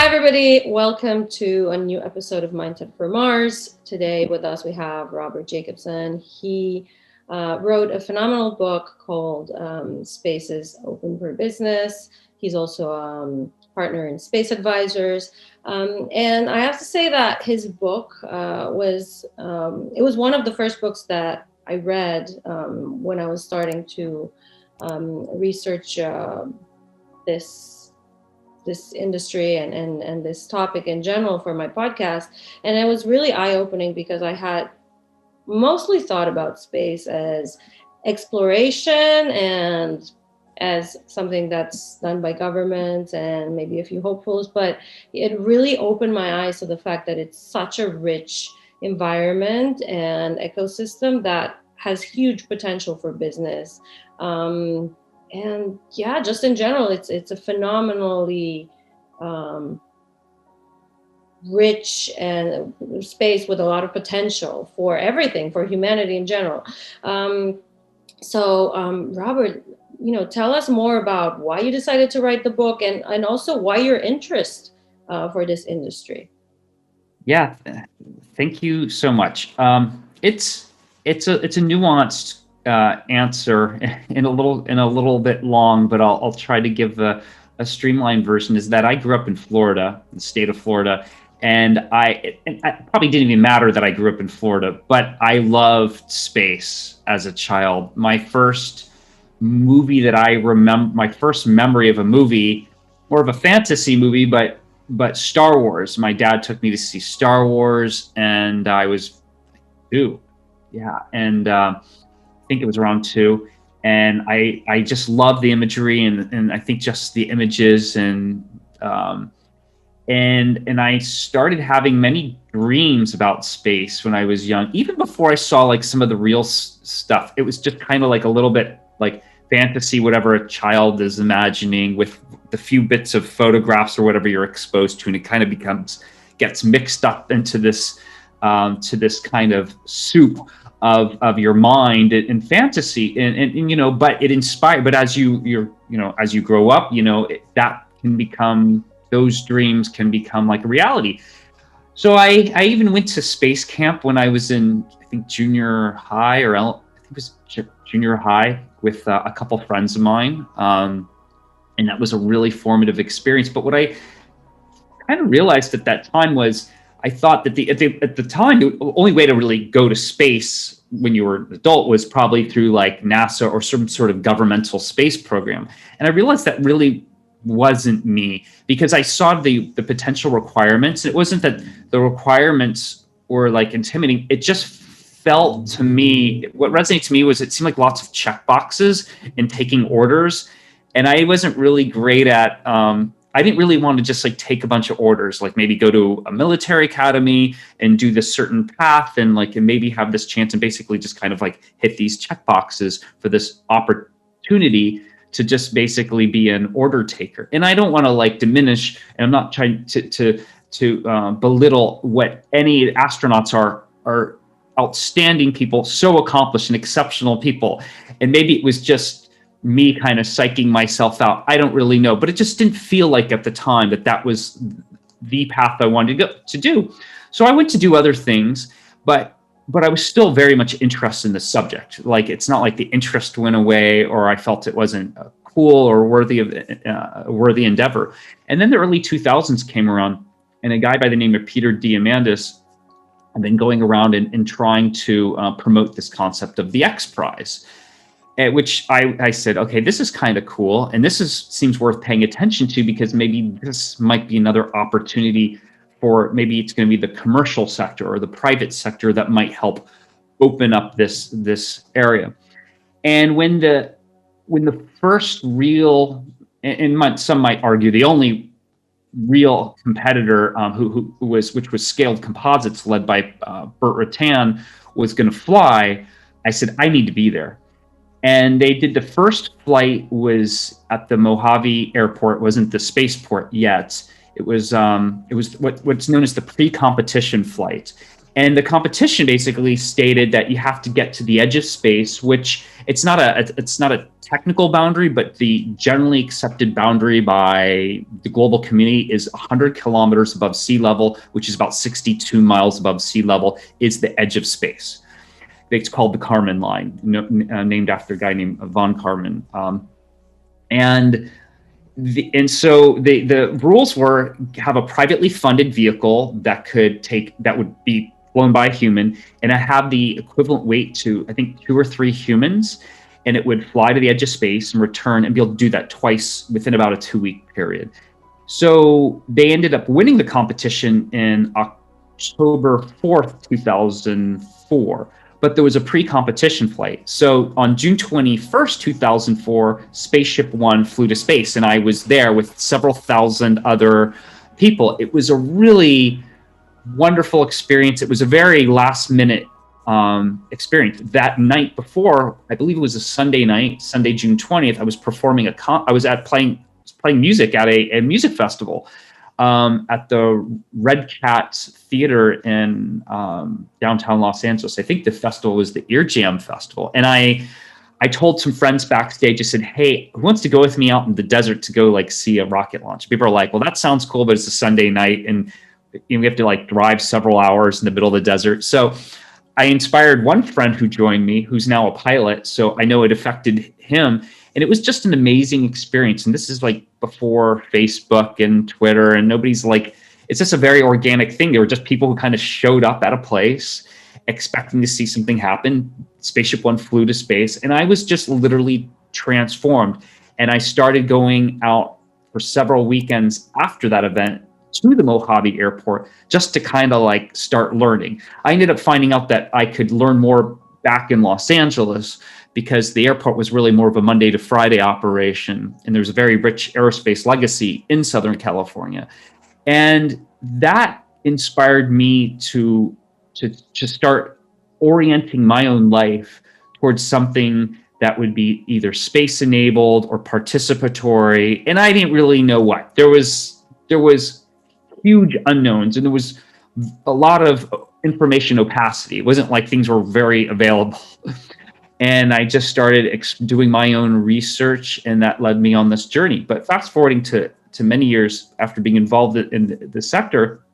everybody. Welcome to a new episode of Mindset for Mars. Today with us, we have Robert Jacobson. He wrote a phenomenal book called Spaces Open for Business. He's also a partner in Space Advisors. And I have to say that his book it was one of the first books that I read when I was starting to research this industry and this topic in general for my podcast. And it was really eye-opening because I had mostly thought about space as exploration and as something that's done by governments and maybe a few hopefuls, but it really opened my eyes to the fact that it's such a rich environment and ecosystem that has huge potential for business. And yeah, just in general, it's a phenomenally rich and space with a lot of potential for everything, for humanity in general. Robert, tell us more about why you decided to write the book and also why your interest for this industry. Yeah, thank you so much. It's a nuanced answer in a little bit long, but I'll try to give a streamlined version. Is that I grew up in Florida, the state of Florida, and I probably didn't even matter that I grew up in Florida, but I loved space as a child. My first movie that I remember, my first memory of a movie, more of a fantasy movie, but Star Wars. My dad took me to see Star Wars, and I was 2, and I think it was around 2, and I just love the imagery and I think just the images and I started having many dreams about space when I was young. Even before I saw like some of the real stuff, it was just kind of like a little bit like fantasy, whatever a child is imagining with the few bits of photographs or whatever you're exposed to, and it kind of gets mixed up into this to this kind of soup of your mind and fantasy and but it inspired. But as as you grow up, that can become, those dreams can become like a reality. So I even went to space camp when I was in, I think, junior high, or I think it was junior high, with a couple friends of mine, and that was a really formative experience. But what I kind of realized at that time was, I thought that at the time, the only way to really go to space when you were an adult was probably through like NASA or some sort of governmental space program. And I realized that really wasn't me, because I saw the potential requirements. It wasn't that the requirements were like intimidating. It just felt to me, what resonated to me was it seemed like lots of check boxes and taking orders. And I wasn't really great at, I didn't really want to just like take a bunch of orders, like maybe go to a military academy and do this certain path and maybe have this chance and basically just kind of like hit these check boxes for this opportunity to just basically be an order taker. And I don't want to like diminish, and I'm not trying to belittle what any astronauts are outstanding people, so accomplished and exceptional people. And maybe it was just me kind of psyching myself out. I don't really know, but it just didn't feel like at the time that was the path I wanted to do. So I went to do other things, but I was still very much interested in the subject. Like, it's not like the interest went away or I felt it wasn't cool or worthy of a worthy endeavor. And then the early 2000s came around, and a guy by the name of Peter Diamandis had been going around and trying to promote this concept of the X Prize. At which I said, okay, this is kind of cool, and seems worth paying attention to, because maybe this might be another opportunity for, maybe it's going to be the commercial sector or the private sector that might help open up this area. And when the first real, and some might argue the only real competitor, which was Scaled Composites, led by Burt Rutan, was going to fly, I said, I need to be there. And they did, the first flight was at the Mojave Airport. It wasn't the spaceport yet. It was what's known as the pre-competition flight. And the competition basically stated that you have to get to the edge of space, which it's not a technical boundary, but the generally accepted boundary by the global community is 100 kilometers above sea level, which is about 62 miles above sea level, is the edge of space. It's called the Kármán line, named after a guy named von Kármán. And so the rules were have a privately funded vehicle that would be flown by a human, and I have the equivalent weight to, I think, 2 or 3 humans, and it would fly to the edge of space and return and be able to do that twice within about a 2-week period. So they ended up winning the competition in October 4th, 2004. But there was a pre-competition flight. So on June 21st, 2004, Spaceship One flew to space, and I was there with several thousand other people. It was a really wonderful experience. It was a very last-minute experience. That night before, I believe it was a Sunday night, Sunday, June 20th, I was performing playing music at a music festival at the Red Cat Theater in downtown Los Angeles. I think the festival was the Ear Jam Festival. And I told some friends backstage, I said, hey, who wants to go with me out in the desert to go see a rocket launch? People are like, well, that sounds cool, but it's a Sunday night and we have to drive several hours in the middle of the desert. So I inspired one friend who joined me, who's now a pilot. So I know it affected him. And it was just an amazing experience. And this is before Facebook and Twitter, and nobody's it's just a very organic thing. There were just people who kind of showed up at a place expecting to see something happen. Spaceship One flew to space, and I was just literally transformed. And I started going out for several weekends after that event to the Mojave Airport just to kind of start learning. I ended up finding out that I could learn more back in Los Angeles, because the airport was really more of a Monday to Friday operation. And there's a very rich aerospace legacy in Southern California. And that inspired me to start orienting my own life towards something that would be either space enabled or participatory. And I didn't really know what. There was huge unknowns, and there was a lot of information opacity. It wasn't like things were very available. And I just started doing my own research, and that led me on this journey. But fast forwarding to many years after being involved in the sector,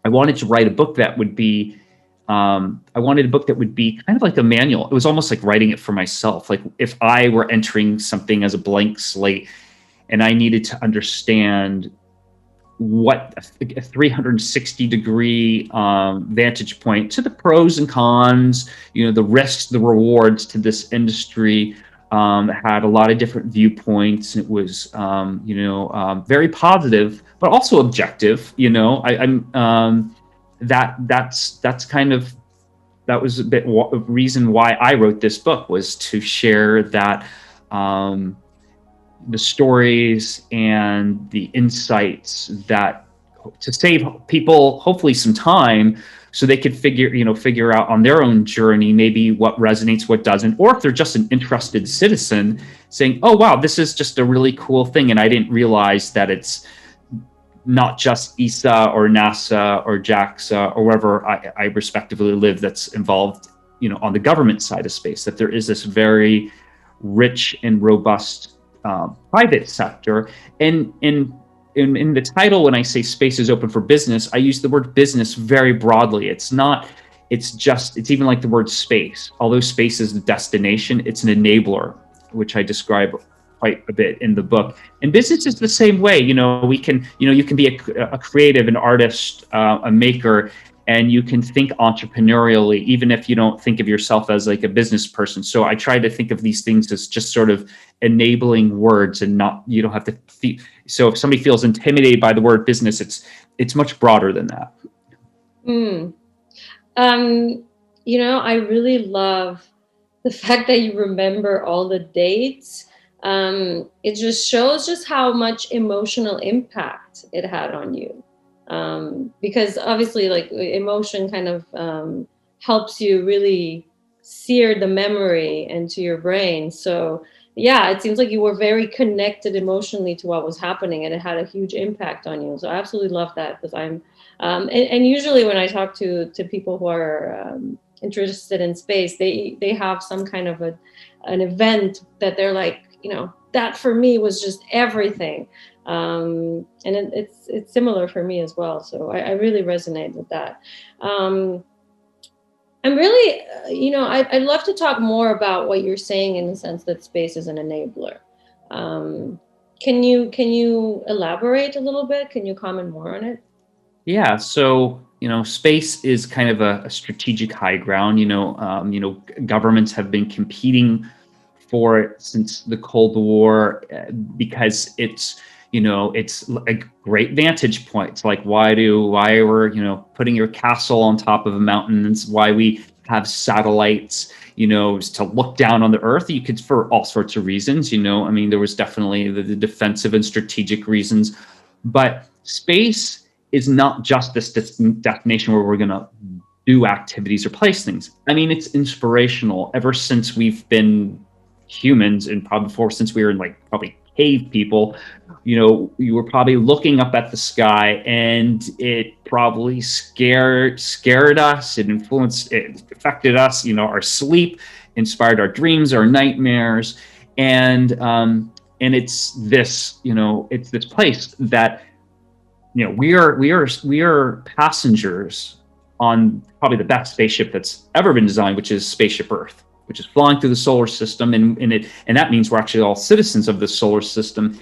I wanted to write a book that would be, kind of like a manual. It was almost like writing it for myself. Like if I were entering something as a blank slate and I needed to understand what a 360 degree vantage point to the pros and cons, the risks, the rewards to this industry, had a lot of different viewpoints. It was, very positive, but also objective. That was a bit reason why I wrote this book, was to share that, the stories and the insights that to save people hopefully some time, so they could figure out on their own journey maybe what resonates, what doesn't, or if they're just an interested citizen saying, oh wow, this is just a really cool thing, and I didn't realize that it's not just ESA or NASA or JAXA or wherever I respectively live that's involved on the government side of space, that there is this very rich and robust private sector. And in the title, when I say space is open for business, I use the word business very broadly. It's even like the word space. Although space is the destination, it's an enabler, which I describe quite a bit in the book. And business is the same way. You can be a creative, an artist, a maker, and you can think entrepreneurially, even if you don't think of yourself as like a business person. So I try to think of these things as just sort of enabling words, and you don't have to feel. So if somebody feels intimidated by the word business, it's much broader than that. I really love the fact that you remember all the dates. It just shows just how much emotional impact it had on you. Because obviously, like, emotion kind of helps you really sear the memory into your brain. So Yeah, it seems like you were very connected emotionally to what was happening, and it had a huge impact on you. So I absolutely love that, because and usually when I talk to people who are interested in space, they have some kind of an event that they're like, that for me was just everything. And it's similar for me as well. So I really resonate with that. Um, I'm really, I'd love to talk more about what you're saying in the sense that space is an enabler. Um, can you elaborate a little bit? Can you comment more on it? Yeah, so space is kind of a strategic high ground. Governments have been competing for it since the Cold War, because it's a great vantage point. It's like why we're putting your castle on top of a mountain. It's why we have satellites, is to look down on the Earth. You could, for all sorts of reasons. I mean, there was definitely the defensive and strategic reasons, but space is not just this destination where we're going to do activities or place things. I mean, it's inspirational ever since we've been humans, and probably before, since we were in like probably cave people. You were probably looking up at the sky, and it probably scared us. It affected us. Our sleep, inspired our dreams, our nightmares, and it's this place that we are passengers on probably the best spaceship that's ever been designed, which is Spaceship Earth, which is flying through the solar system, and that means we're actually all citizens of the solar system.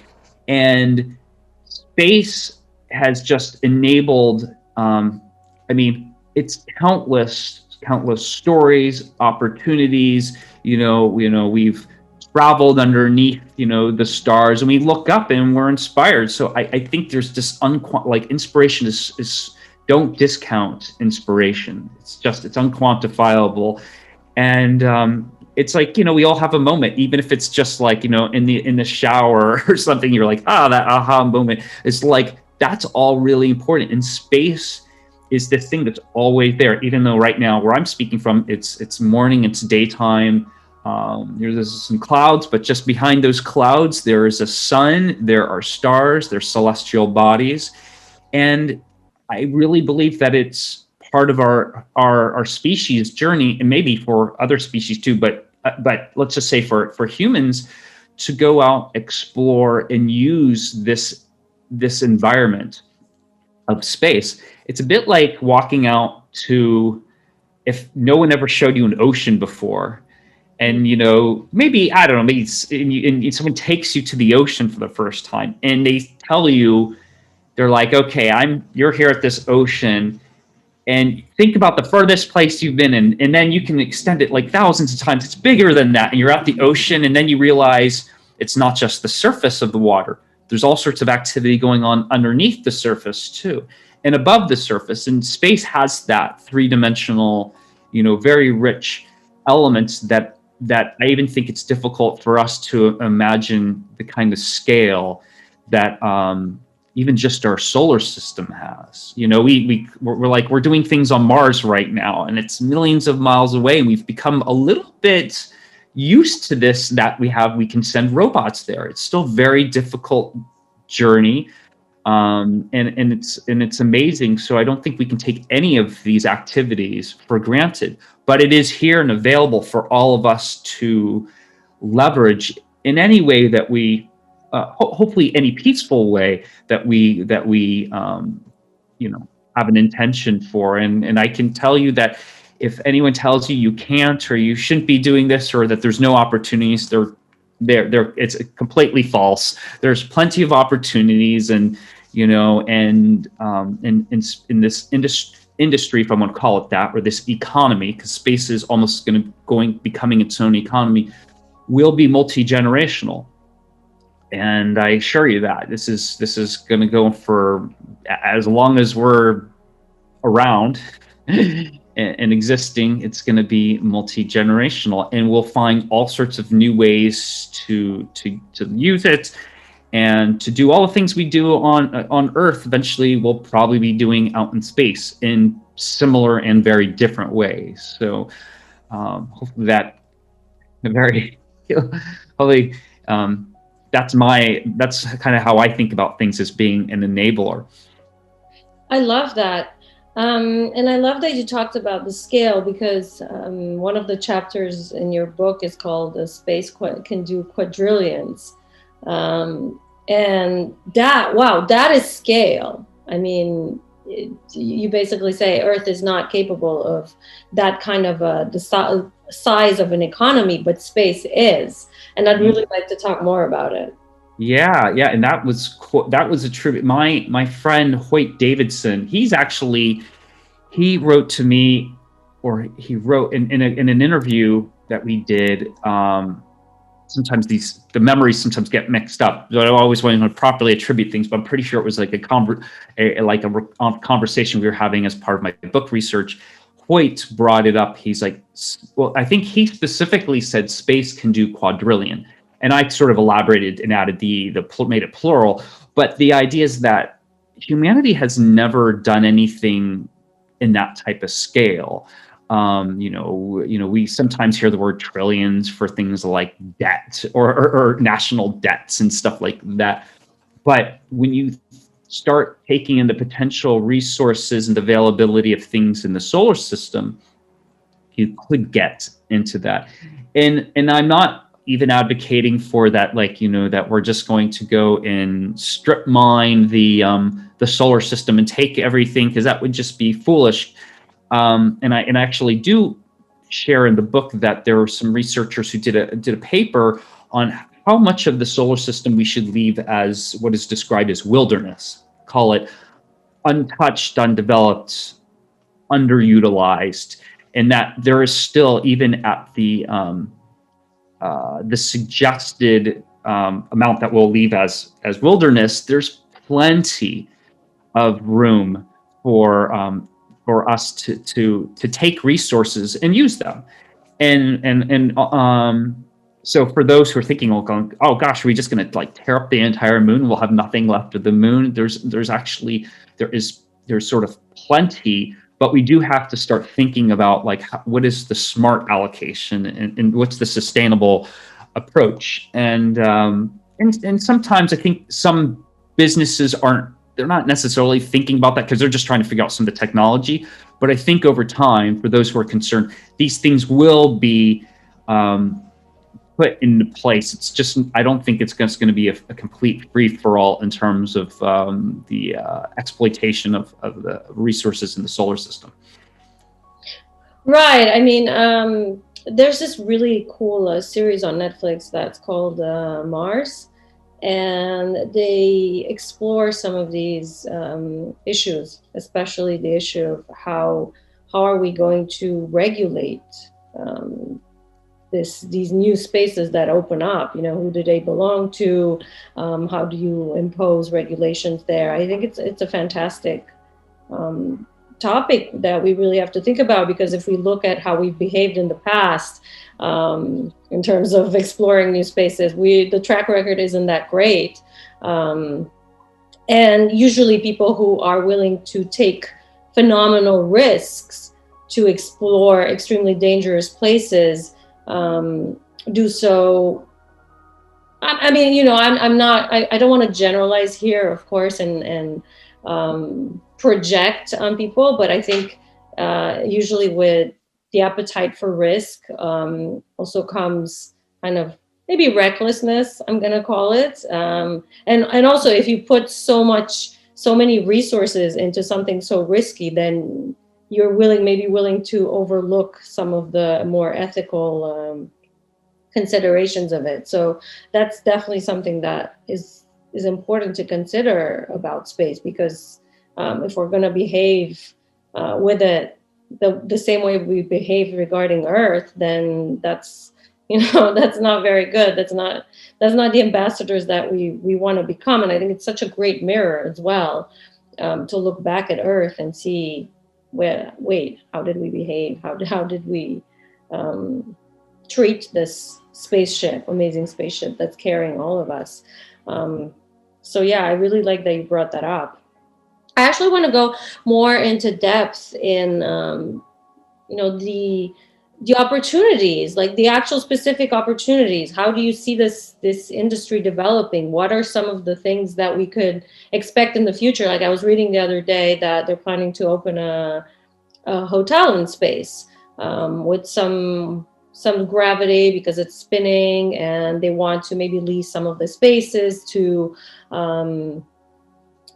And space has just enabled, I mean, it's countless stories, opportunities. We've traveled underneath the stars, and we look up and we're inspired. So I think there's this like inspiration is don't discount inspiration. It's unquantifiable. And it's like, we all have a moment, even if it's just like, in the shower or something. You're like, that aha moment. It's like, that's all really important. And space is the thing that's always there, even though right now where I'm speaking from, it's morning, it's daytime. There's some clouds, but just behind those clouds, there is a sun, there are stars, there's celestial bodies. And I really believe that it's part of our species journey, and maybe for other species too, but let's just say for humans, to go out, explore, and use this environment of space. It's a bit like walking out to, if no one ever showed you an ocean before, and maybe, I don't know, maybe someone takes you to the ocean for the first time, and they tell you, they're like, okay, you're here at this ocean, and think about the furthest place you've been in, and then you can extend it like thousands of times. It's bigger than that, and you're at the ocean, and then you realize it's not just the surface of the water. There's all sorts of activity going on underneath the surface too, and above the surface. And space has that three-dimensional, very rich elements that I even think it's difficult for us to imagine the kind of scale that even just our solar system has. We're doing things on Mars right now, and it's millions of miles away, and we've become a little bit used to this, that we can send robots there. It's still very difficult journey, and it's amazing. So I don't think we can take any of these activities for granted, but it is here and available for all of us to leverage in any way that we, hopefully any peaceful way that we have an intention for. And I can tell you that if anyone tells you you can't, or you shouldn't be doing this, or that there's no opportunities, it's completely false. There's plenty of opportunities, and in this industry, if I want to call it that, or this economy, because space is almost becoming its own economy, will be multi-generational. And I assure you that this is going to go for as long as we're around and existing. It's going to be multi-generational, and we'll find all sorts of new ways to use it, and to do all the things we do on Earth. Eventually, we'll probably be doing out in space in similar and very different ways. So hopefully that very Probably, that's kind of how I think about things as being an enabler. I love that. And I love that you talked about the scale because one of the chapters in your book is called "The Space Can Do Quadrillions." And that, wow, that is scale. I mean, you basically say Earth is not capable of that kind of the size of an economy, but space is. And I'd really like to talk more about it. Yeah, yeah, and that was a tribute. My friend Hoyt Davidson, he wrote to me, or he wrote in an interview that we did. Sometimes the memories sometimes get mixed up. So I always want to properly attribute things, but I'm pretty sure it was like a conversation we were having as part of my book research. Hoyt brought it up. He's like, well, I think he specifically said space can do quadrillion, and I sort of elaborated and added made it plural. But the idea is that humanity has never done anything in that type of scale. We sometimes hear the word trillions for things like debt or national debts and stuff like that. But when you start taking in the potential resources and availability of things in the solar system, you could get into that. And I'm not even advocating for that, like, that we're just going to go and strip mine the solar system and take everything, because that would just be foolish. And I actually do share in the book that there were some researchers who did a paper on how much of the solar system we should leave as what is described as wilderness, call it untouched, undeveloped, underutilized, and that there is still, even at the suggested amount that we'll leave as wilderness, there's plenty of room for us to take resources and use them. And so for those who are thinking, oh gosh, are we just going to like tear up the entire moon? We'll have nothing left of the moon. There's actually there's sort of plenty, but we do have to start thinking about like what is the smart allocation, and what's the sustainable approach. And sometimes I think some businesses they're not necessarily thinking about that because they're just trying to figure out some of the technology. But I think over time, for those who are concerned, these things will be put into place. It's just, I don't think it's going to be a complete free for all in terms of the exploitation of the resources in the solar system. Right. I mean, there's this really cool series on Netflix that's called Mars, and they explore some of these issues, especially the issue of how are we going to regulate these new spaces that open up. Who do they belong to? How do you impose regulations there? I think it's a fantastic topic that we really have to think about, because if we look at how we've behaved in the past, in terms of exploring new spaces, the track record isn't that great. And usually people who are willing to take phenomenal risks to explore extremely dangerous places do so. I mean, I don't want to generalize here, of course, and project on people, but I think usually with the appetite for risk also comes kind of maybe recklessness, I'm going to call it. And also, if you put so many resources into something so risky, then you're maybe willing to overlook some of the more ethical considerations of it. So that's definitely something that is important to consider about space, because if we're going to behave with it the same way we behave regarding Earth, then that's that's not very good. That's not the ambassadors that we want to become. And I think it's such a great mirror as well, to look back at Earth and see, wait, how did we behave? How did we treat this amazing spaceship that's carrying all of us? So yeah, I really like that you brought that up. I actually want to go more into depth in, the the opportunities, like the actual specific opportunities. How do you see this industry developing? What are some of the things that we could expect in the future? Like I was reading the other day that they're planning to open a hotel in space, with some gravity because it's spinning, and they want to maybe lease some of the spaces to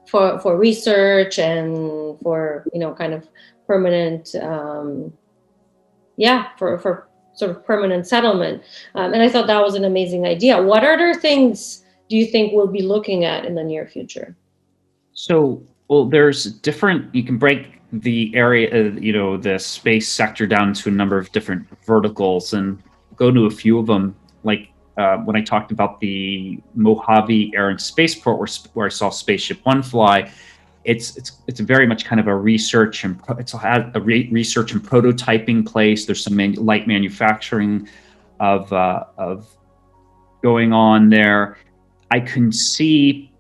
for research and for kind of permanent for sort of permanent settlement. And I thought that was an amazing idea. What other things do you think we'll be looking at in the near future? So, well, there's different, you can break the area, the space sector down to a number of different verticals and go to a few of them. Like when I talked about the Mojave Air and Spaceport, where I saw Spaceship One fly, it's very much kind of a research and research and prototyping place. There's some light manufacturing of going on there. I can see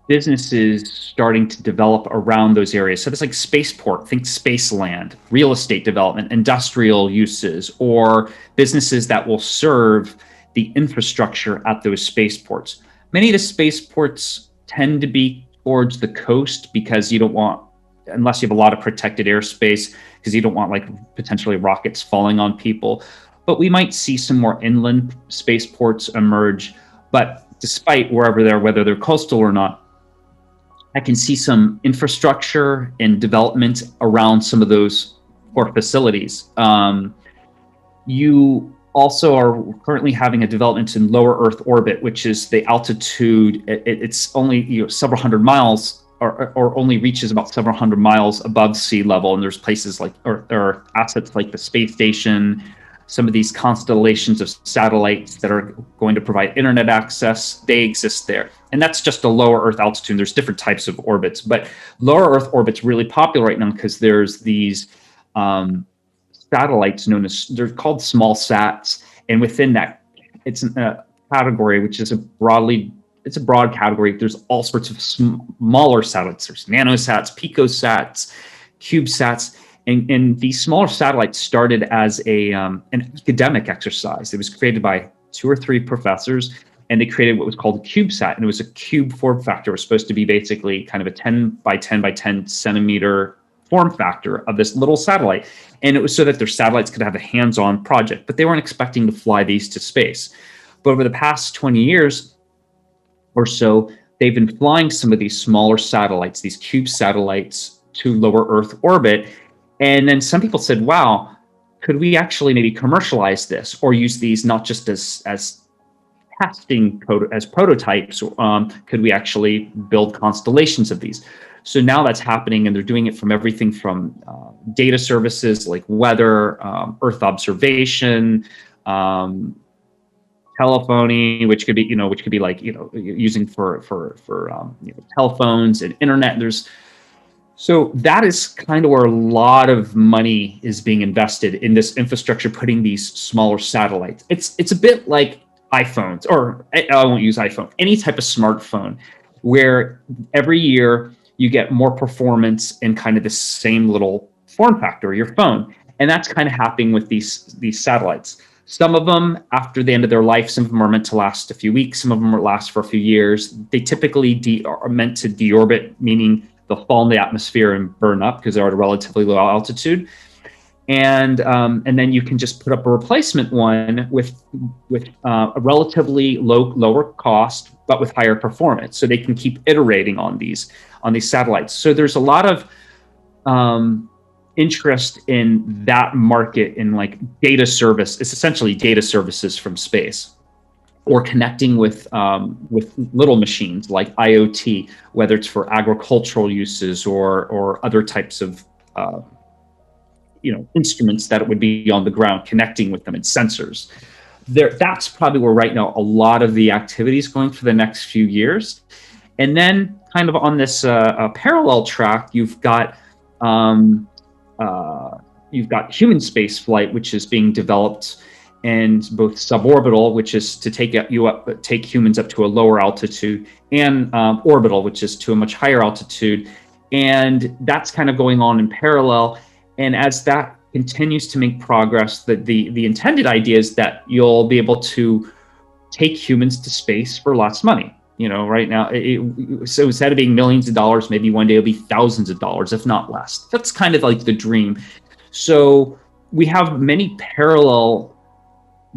businesses starting to develop around those areas. So there's like spaceport, think space land, real estate development, industrial uses, or businesses that will serve the infrastructure at those spaceports. Many of the spaceports tend to be towards the coast because you don't want, unless you have a lot of protected airspace, because you don't want like potentially rockets falling on people. But we might see some more inland spaceports emerge. But despite wherever they're, whether they're coastal or not, I can see some infrastructure and development around some of those port facilities. You also are currently having a development in lower Earth orbit, which is the altitude. It's only several hundred miles, or only reaches about several hundred miles above sea level. And there's places like, or there are assets like the space station, some of these constellations of satellites that are going to provide internet access. They exist there. And that's just a lower Earth altitude. There's different types of orbits, but lower Earth orbit's really popular right now because there's these satellites known as, they're called small sats. And within that, it's a category, which is it's a broad category. There's all sorts of smaller satellites. There's nanosats, picosats, CubeSats. And these smaller satellites started as an academic exercise. It was created by 2 or 3 professors, and they created what was called a CubeSat. And it was a cube form factor. It was supposed to be basically kind of a 10 by 10 by 10 centimeter form factor of this little satellite. And it was so that their satellites could have a hands-on project, but they weren't expecting to fly these to space. But over the past 20 years or so, they've been flying some of these smaller satellites, these cube satellites, to lower Earth orbit. And then some people said, wow, could we actually maybe commercialize this or use these not just as testing as prototypes? Could we actually build constellations of these? So now that's happening, and they're doing it from everything from data services like weather, Earth observation, telephony, which could be like using for telephones and internet. So that is kind of where a lot of money is being invested in this infrastructure, putting these smaller satellites. It's a bit like iPhones, or I won't use iPhone, any type of smartphone, where every year you get more performance in kind of the same little form factor, your phone. And that's kind of happening with these satellites. Some of them, after the end of their life, some of them are meant to last a few weeks, some of them last for a few years. They typically are meant to deorbit, meaning they'll fall in the atmosphere and burn up because they're at a relatively low altitude. And then you can just put up a replacement one with a relatively lower cost, but with higher performance. So they can keep iterating on these satellites. So there's a lot of interest in that market in like data service. It's essentially data services from space, or connecting with little machines like IoT, whether it's for agricultural uses or other types of instruments that would be on the ground, connecting with them, and sensors. That's probably where right now a lot of the activity is going for the next few years. And then kind of on this parallel track, you've got human space flight, which is being developed, and both suborbital, which is to take humans up to a lower altitude, and orbital, which is to a much higher altitude. And that's kind of going on in parallel. And as that continues to make progress, that the intended idea is that you'll be able to take humans to space for less money. Right now, so instead of being millions of dollars, maybe one day it'll be thousands of dollars, if not less. That's kind of like the dream. So we have many parallel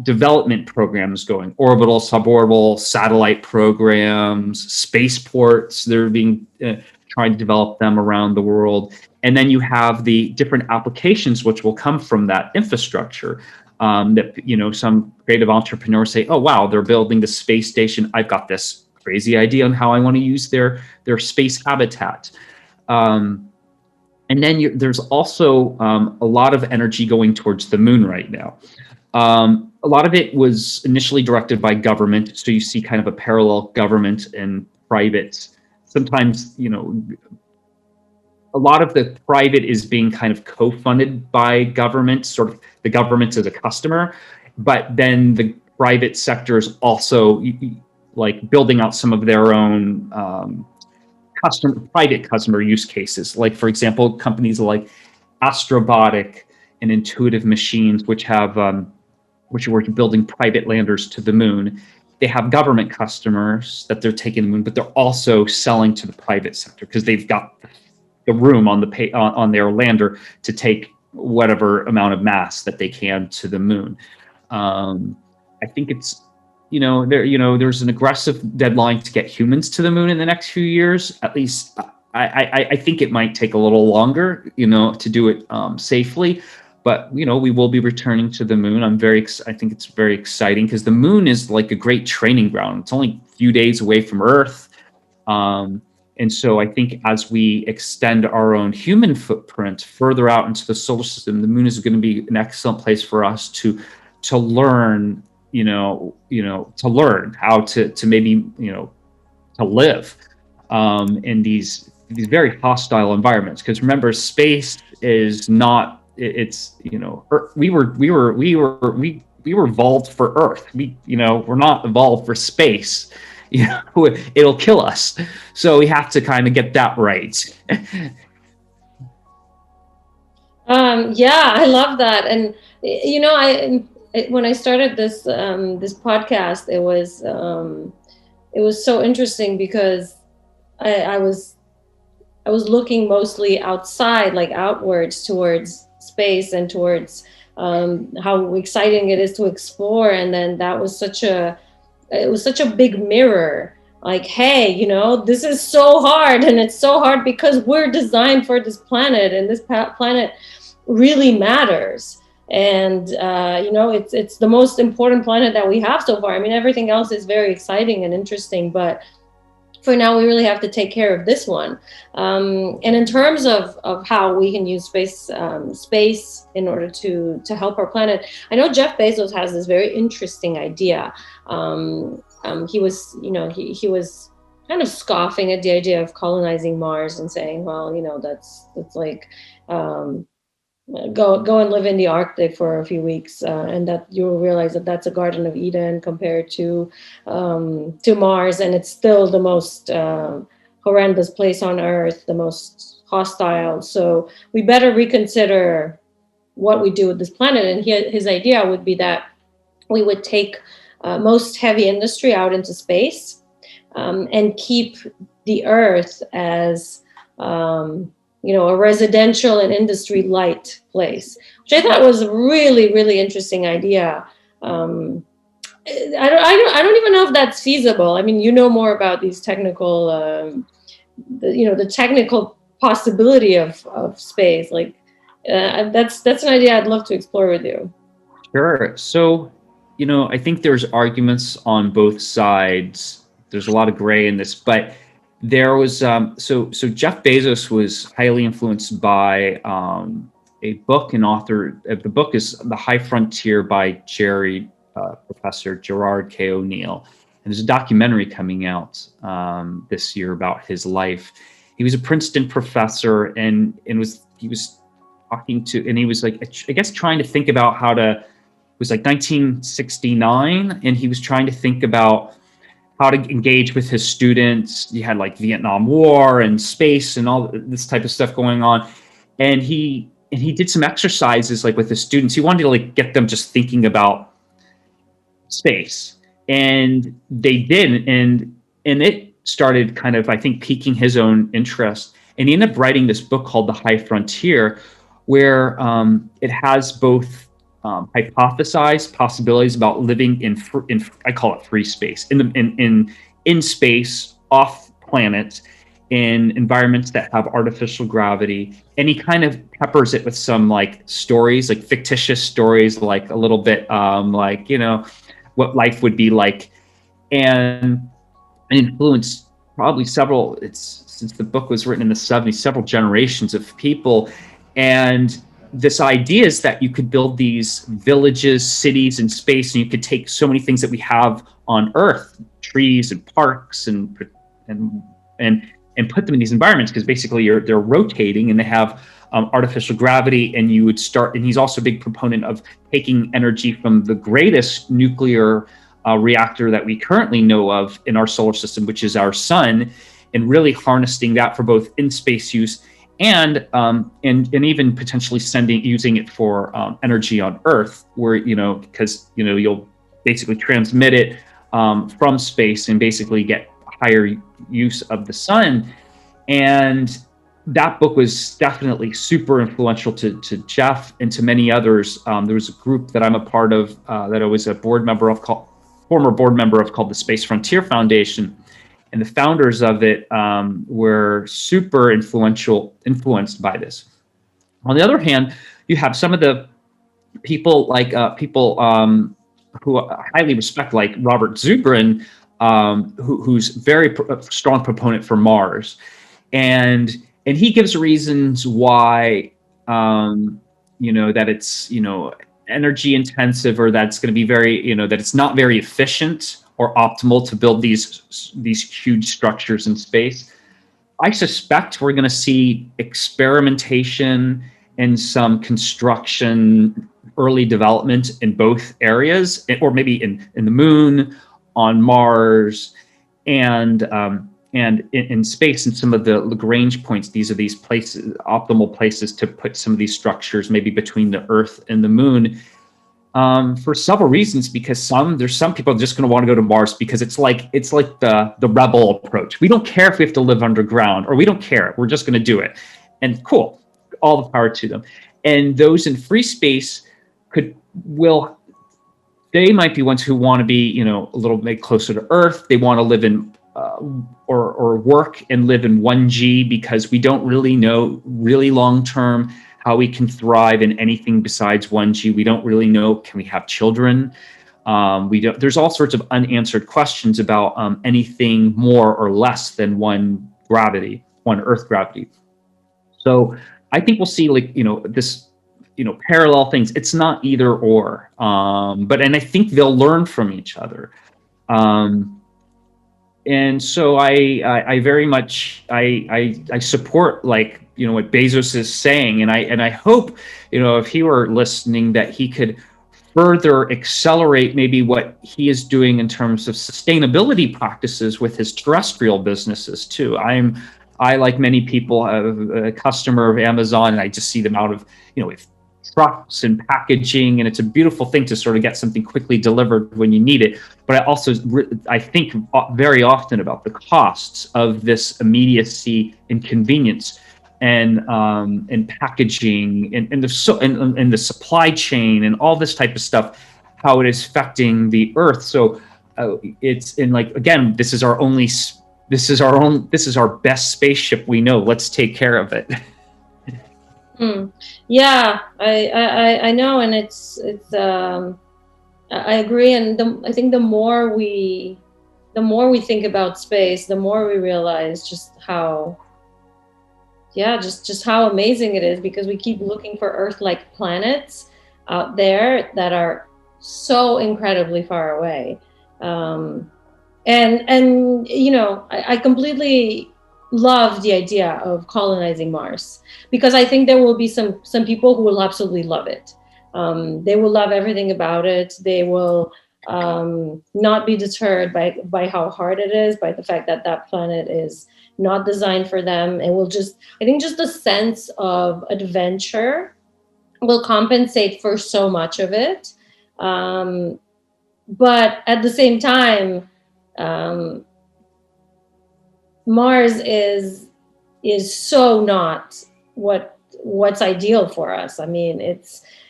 development programs going: orbital, suborbital, satellite programs, spaceports. They're being trying to develop them around the world. And then you have the different applications which will come from that infrastructure. That some creative entrepreneurs say, "Oh wow, they're building the space station. I've got this crazy idea on how I want to use their space habitat." And then there's also a lot of energy going towards the moon right now. A lot of it was initially directed by government, so you see kind of a parallel government and private. Sometimes, a lot of the private is being kind of co-funded by government, sort of the government as a customer, but then the private sector is also like building out some of their own private customer use cases. Like, for example, companies like Astrobotic and Intuitive Machines, which are building private landers to the moon. They have government customers that they're taking to the moon, but they're also selling to the private sector because they've got the room on their lander to take whatever amount of mass that they can to the moon. I think it's there's an aggressive deadline to get humans to the moon in the next few years. At least I think it might take a little longer, to do it safely. But we will be returning to the moon. I think it's very exciting because the moon is like a great training ground. It's only a few days away from Earth. And so I think as we extend our own human footprint further out into the solar system, the moon is going to be an excellent place for us to learn, to learn how to maybe, to live in these very hostile environments. Because remember, space is not, it's, we were evolved for Earth. We're not evolved for space. It'll kill us. So we have to kind of get that right. Yeah, I love that. And when I started this podcast, it was so interesting because I was looking mostly outside, like outwards towards space and towards how exciting it is to explore. And then that was such a big mirror, like, hey, this is so hard, and it's so hard because we're designed for this planet, and this planet really matters. And it's the most important planet that we have so far. I mean, everything else is very exciting and interesting, but for now we really have to take care of this one. And in terms of how we can use space in order to help our planet, I know Jeff Bezos has this very interesting idea. He was kind of scoffing at the idea of colonizing Mars and saying, well, that's like go and live in the Arctic for a few weeks, and that you'll realize that that's a Garden of Eden compared to Mars, and it's still the most horrendous place on Earth, the most hostile. So we better reconsider what we do with this planet. And his idea would be that we would take most heavy industry out into space, and keep the Earth as a residential and industry light place, which I thought was a really, really interesting idea. I don't even know if that's feasible. I mean, more about these technical, the technical possibility of space. Like, that's an idea I'd love to explore with you. Sure. So, I think there's arguments on both sides. There's a lot of gray in this, but there was so Jeff Bezos was highly influenced by a book. And author of the book is The High Frontier by Professor Gerard K. O'Neill. And there's a documentary coming out this year about his life. He was a Princeton professor, and he was talking to, and he was like, I guess, trying to think about how to. It was like 1969, and he was trying to think about how to engage with his students. You had like Vietnam War and space and all this type of stuff going on. And he and he did some exercises like with the students. He wanted to like get them just thinking about space, and they did, and it started kind of, I think, piquing his own interest, and he ended up writing this book called The High Frontier, where it has both hypothesized possibilities about living in I call it free space, in space, off planet, in environments that have artificial gravity. And he kind of peppers it with some like stories, like fictitious stories, like a little bit like, what life would be like, and influenced probably several, it's since the book was written in the 70s, several generations of people. And this idea is that you could build these villages, cities in space, and you could take so many things that we have on Earth, trees and parks and and put them in these environments, because basically they're rotating and they have artificial gravity. And you would start, and he's also a big proponent of taking energy from the greatest nuclear reactor that we currently know of in our solar system, which is our sun, and really harnessing that for both in space use and even potentially using it for energy on Earth, where because you'll basically transmit it from space and basically get higher use of the sun. And that book was definitely super influential to Jeff and to many others. There was a group that I'm a part of that I was a former board member of, called the Space Frontier Foundation. And the founders of it were super influenced by this. On the other hand, you have some of the people who I highly respect, like Robert Zubrin, who's very strong proponent for Mars, and he gives reasons why that it's energy intensive, or that's going to be very that it's not very efficient or optimal to build these huge structures in space. I suspect we're going to see experimentation and some construction, early development in both areas, or maybe in the moon, on Mars, and in space, and some of the Lagrange points. These are these places, optimal places to put some of these structures, maybe between the Earth and the moon, for several reasons. Because there's some people just going to want to go to Mars because it's like the rebel approach. We don't care if we have to live underground, or we don't care. We're just going to do it, and cool, all the power to them. And those in free space they might be ones who want to be, a little bit closer to Earth. They want to live in or work and live in 1G, because we don't really know really long term how we can thrive in anything besides 1G. We don't really know, can we have children? There's all sorts of unanswered questions about anything more or less than one Earth gravity. So I think we'll see this, parallel things. It's not either or, and I think they'll learn from each other. And so I very much I support what Bezos is saying, and I hope if he were listening, that he could further accelerate maybe what he is doing in terms of sustainability practices with his terrestrial businesses too. I, like many people, a customer of Amazon, and I just see them out of with trucks and packaging, and it's a beautiful thing to sort of get something quickly delivered when you need it. But I think very often about the costs of this immediacy and convenience, and packaging, and the supply chain, and all this type of stuff, how it is affecting the Earth. So it's again, this is our best spaceship we know. Let's take care of it. Yeah, I know, and it's I agree, and I think the more we think about space, the more we realize just how amazing it is, because we keep looking for Earth-like planets out there that are so incredibly far away, and I completely love the idea of colonizing Mars, because I think there will be some people who will absolutely love it. They will love everything about it. They will not be deterred by how hard it is, by the fact that planet is not designed for them. It will I think just the sense of adventure will compensate for so much of it. Um, but at the same time, um, Mars is so not what's ideal for us. I mean, it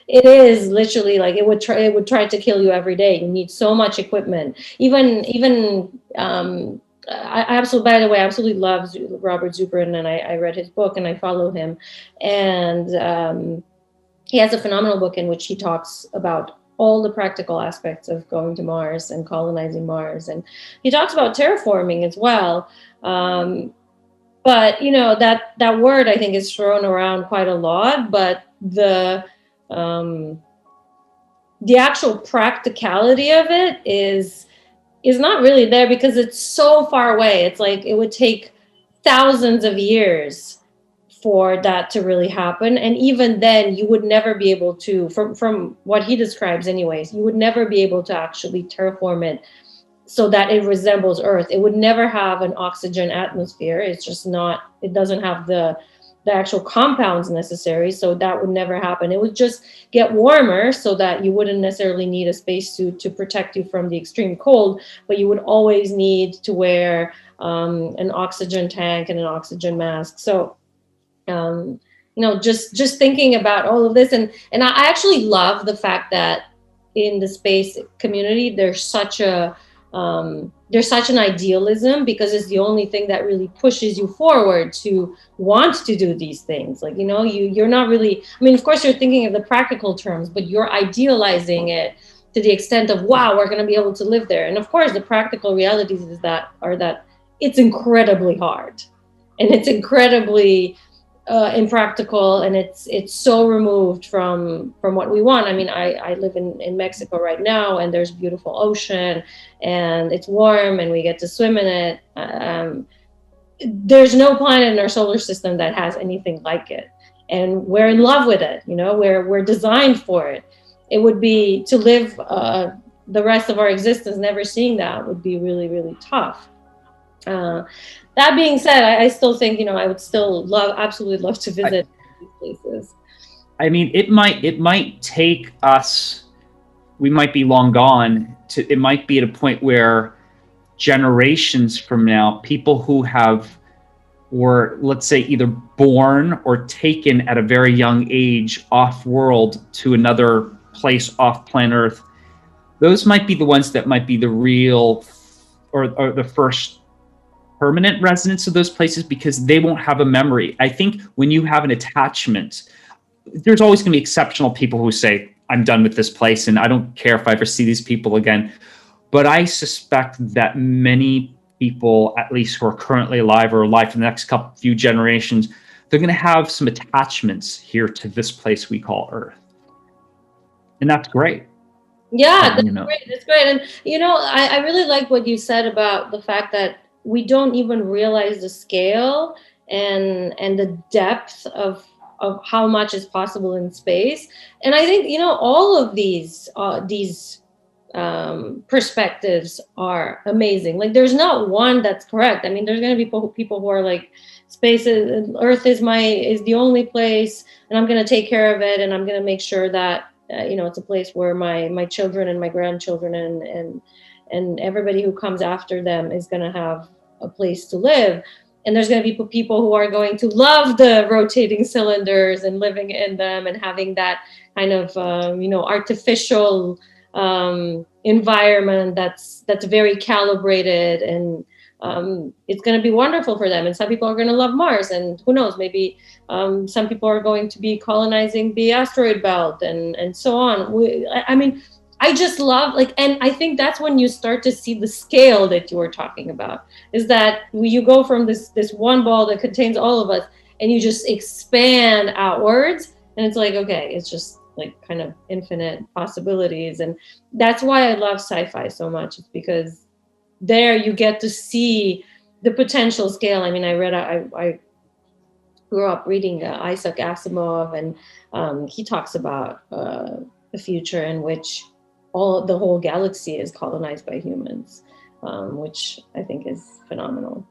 is literally like it would try to kill you every day. You need so much equipment. Even I absolutely, by the way, I absolutely love Robert Zubrin, and I read his book and I follow him, and he has a phenomenal book in which he talks about all the practical aspects of going to Mars and colonizing Mars, and he talks about terraforming as well. Um, but that word I think is thrown around quite a lot, but um, the actual practicality of it is not really there because it's so far away. It's like it would take thousands of years for that to really happen, and even then you would never be able to, from what he describes anyways, you would never be able to actually terraform it so that it resembles Earth. It would never have an oxygen atmosphere. It's just not, it doesn't have the actual compounds necessary. So that would never happen. It would just get warmer so that you wouldn't necessarily need a spacesuit to protect you from the extreme cold, but you would always need to wear an oxygen tank and an oxygen mask. So, just thinking about all of this, and I actually love the fact that in the space community, there's such an idealism, because it's the only thing that really pushes you forward to want to do these things. Like, you're not really, I mean, of course you're thinking of the practical terms, but you're idealizing it to the extent of, wow, we're going to be able to live there. And of course the practical realities are that it's incredibly hard, and it's incredibly impractical, and it's so removed from what we want. I mean, I live in Mexico right now, and there's beautiful ocean, and it's warm, and we get to swim in it. There's no planet in our solar system that has anything like it, and we're in love with it. We're designed for it. It would be to live the rest of our existence never seeing that would be really, really tough. That being said, I still think, I would still absolutely love to visit these places. I mean, it might take us, we might be long gone, it might be at a point where generations from now, people who were, let's say, either born or taken at a very young age off world to another place off planet Earth, those might be the ones that might be the real, or the first permanent residents of those places, because they won't have a memory. I think when you have an attachment, there's always going to be exceptional people who say, I'm done with this place and I don't care if I ever see these people again. But I suspect that many people, at least who are currently alive or alive for the next few generations, they're going to have some attachments here to this place we call Earth. And that's great. Yeah, that's great. That's great. And, I really like what you said about the fact that we don't even realize the scale and the depth of how much is possible in space. And I think, all of these perspectives are amazing. Like, there's not one that's correct. I mean, there's going to be people who are like, space Earth is the only place, and I'm going to take care of it, and I'm going to make sure that it's a place where my children and my grandchildren and everybody who comes after them is going to have a place to live. And there's going to be people who are going to love the rotating cylinders and living in them and having that kind of artificial environment that's very calibrated, and it's going to be wonderful for them. And some people are going to love Mars, and who knows, maybe some people are going to be colonizing the asteroid belt and so on. I mean, I just love, and I think that's when you start to see the scale that you were talking about, is that you go from this one ball that contains all of us, and you just expand outwards, and it's like, okay, it's just like kind of infinite possibilities. And that's why I love sci-fi so much. It's because there you get to see the potential scale. I mean, I grew up reading Isaac Asimov, and he talks about a future in which the whole galaxy is colonized by humans, which I think is phenomenal.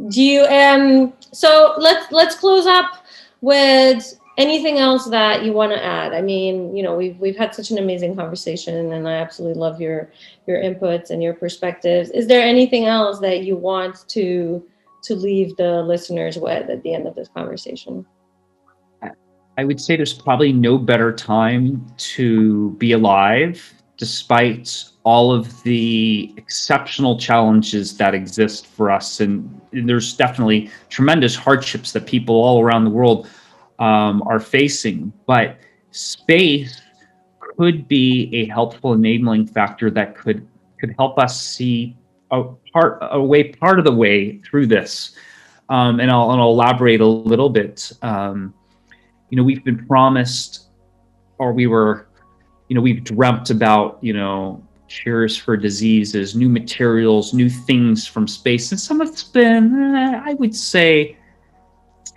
Do you so let's close up with anything else that you want to add. I mean, we've had such an amazing conversation, and I absolutely love your inputs and your perspectives. Is there anything else that you want to leave the listeners with at the end of this conversation? I would say there's probably no better time to be alive, despite all of the exceptional challenges that exist for us. And there's definitely tremendous hardships that people all around the world are facing. But space could be a helpful enabling factor that could help us see part of the way through this. And I'll elaborate a little bit. We've been promised, or we've dreamt about, cures for diseases, new materials, new things from space. And some of it's been, I would say,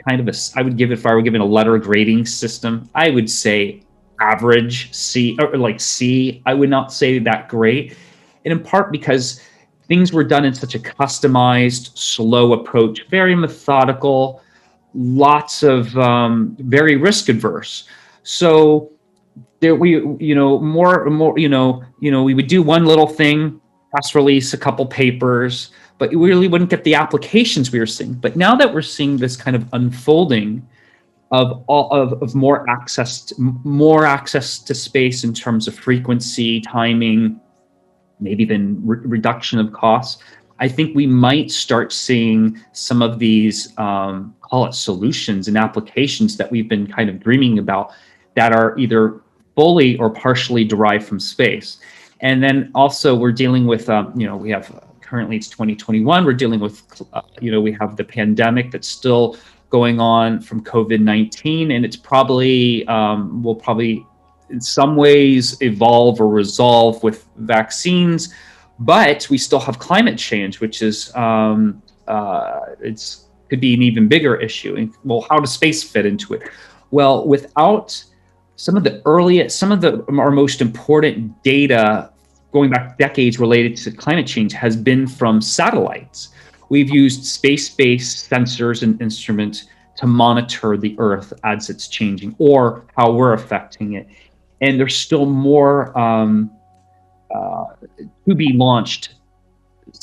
I would give it, if I were given a letter grading system, I would say average C, or like C. I would not say that great. And in part because things were done in such a customized, slow approach, very methodical, lots of very risk adverse. So there we more we would do one little thing, press release a couple papers, but we really wouldn't get the applications we were seeing. But now that we're seeing this kind of unfolding of more access to space in terms of frequency, timing, maybe even reduction of costs, I think we might start seeing some of these call it solutions and applications that we've been kind of dreaming about that are either fully or partially derived from space. And then also we're dealing with, we have currently it's 2021. We're dealing with, we have the pandemic that's still going on from COVID-19, and it's probably will probably in some ways evolve or resolve with vaccines. But we still have climate change, which is could be an even bigger issue. And, well, how does space fit into it? Well, without some of our most important data going back decades related to climate change has been from satellites. We've used space-based sensors and instruments to monitor the Earth as it's changing or how we're affecting it. And there's still more to be launched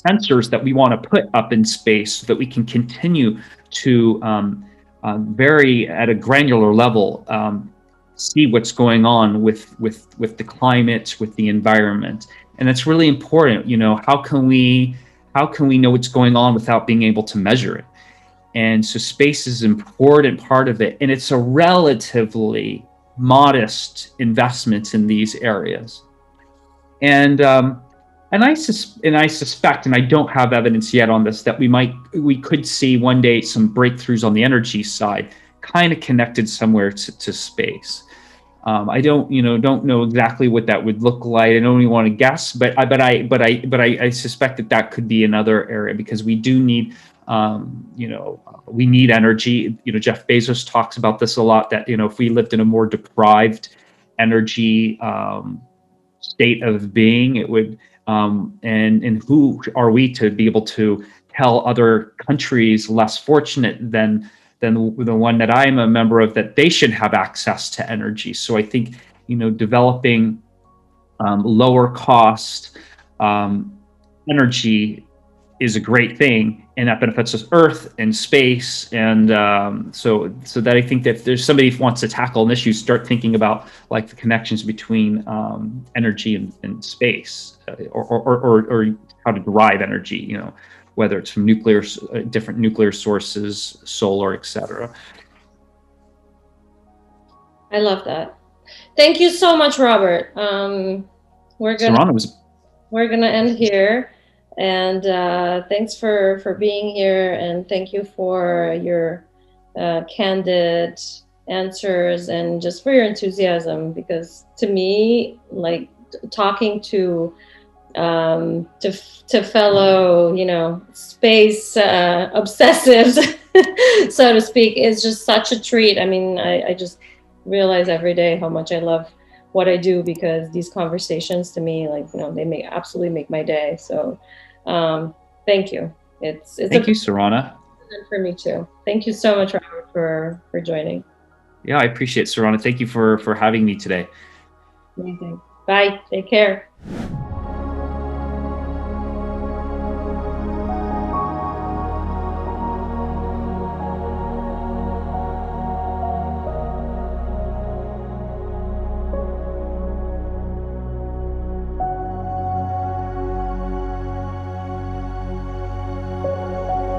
sensors that we want to put up in space so that we can continue to very at a granular level see what's going on with the climate, with the environment. And that's really important. How can we know what's going on without being able to measure it? And so space is an important part of it, and it's a relatively modest investment in these areas. And I suspect, and I don't have evidence yet on this, that we could see one day some breakthroughs on the energy side, kind of connected somewhere to space. I don't know exactly what that would look like. I don't even want to guess, but I suspect that could be another area, because we do need, we need energy. Jeff Bezos talks about this a lot, that, if we lived in a more deprived energy state of being, it would, and who are we to be able to tell other countries less fortunate than the one that I'm a member of, that they should have access to energy. So I think, developing lower cost energy is a great thing, and that benefits us Earth and space. And so that I think that if there's somebody who wants to tackle an issue, start thinking about like the connections between energy and space, or how to derive energy, whether it's from different nuclear sources, solar, etc. I love that. Thank you so much, Robert. We're gonna end here, and thanks for being here, and thank you for your candid answers and just for your enthusiasm, because to me, like, talking to fellow, space obsessives, so to speak, is just such a treat. I mean, I just realize every day how much I love what I do, because these conversations to me, like, absolutely make my day. So thank you. Thank you, Sarana. And for me too. Thank you so much, Robert, for joining. Yeah, I appreciate it, Sarana. Thank you for having me today. Amazing. Bye. Take care.